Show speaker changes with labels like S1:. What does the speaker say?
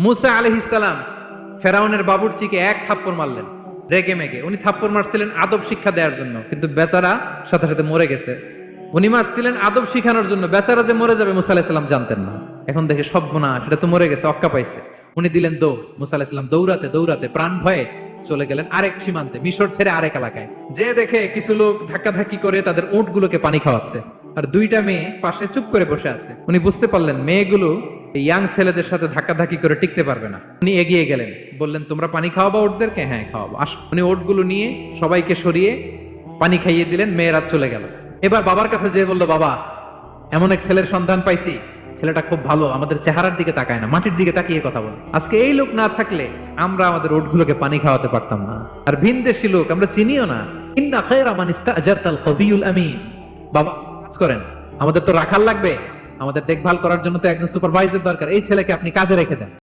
S1: মুসা আলাইহিস সালাম ফেরাউনের বাবুর্চিকে এক থাপ্পড় মারলেন রেগে মেগে। উনি থাপ্পড় মারছিলেন আদব শিক্ষা দেওয়ার জন্য, কিন্তু বেচারা সাথে সাথে মরে গেছে। উনি মারছিলেন আদব শিখানোর জন্য, বেচারা যে মরে যাবে মুসা আলাইহিস সালাম জানতেন না। এখন দেখে সব গুনাহ, সেটা তো মরে গেছে, অক্কা পাইছে। উনি দিলেন দৌড়। মুসা আলাইহিস সালাম দৌড়াতে দৌড়াতে প্রাণ ভয়ে চলে গেলেন আরেক সীমান্তে, মিশর ছেড়ে আরেক এলাকায়। যে দেখে কিছু লোক ধাক্কাধাক্কি করে তাদের উটগুলোকে পানি খাওয়াচ্ছে, আর দুইটা মেয়ে পাশে চুপ করে বসে আছে। উনি বুঝতে পারলেন মেয়েগুলো এই ইয়াং ছেলেদের সাথে ধাক্কাধাক্কি করে টিকতে পারবে না। উনি এগিয়ে গেলেন, বললেন তোমরা পানি খাওয়াবা ওটদেরকে? হ্যাঁ খাওয়াবো, আসো। উনি ওটগুলো নিয়ে সবাইকে সরিয়ে পানি খাইয়ে দিলেন, মেয়েরা চলে গেল। এবার বাবার কাছে যেয়ে বললো, বাবা এমন এক ছেলের সন্ধান পাইছি, ছেলেটা খুব ভালো, আমাদের চেহারার দিকে তাকায় না, মাটির দিকে তাকিয়ে কথা বলে। আজকে এই লোক না থাকলে আমরা আমাদের ওটগুলোকে পানি খাওয়াতে পারতাম না। আর ভিনদেশী লোক, আমরা চিনিও না। ইন্না খায়রা মান ইস্তাজারতাল খাবিয়ুল আমিন। বাবা কাজ করেন, আমাদের তো রাখাল লাগবে, আমাদের দেখভাল করার জন্য তো একজন সুপারভাইজার দরকার, এই ছেলেকে আপনি কাজে রেখে দেন।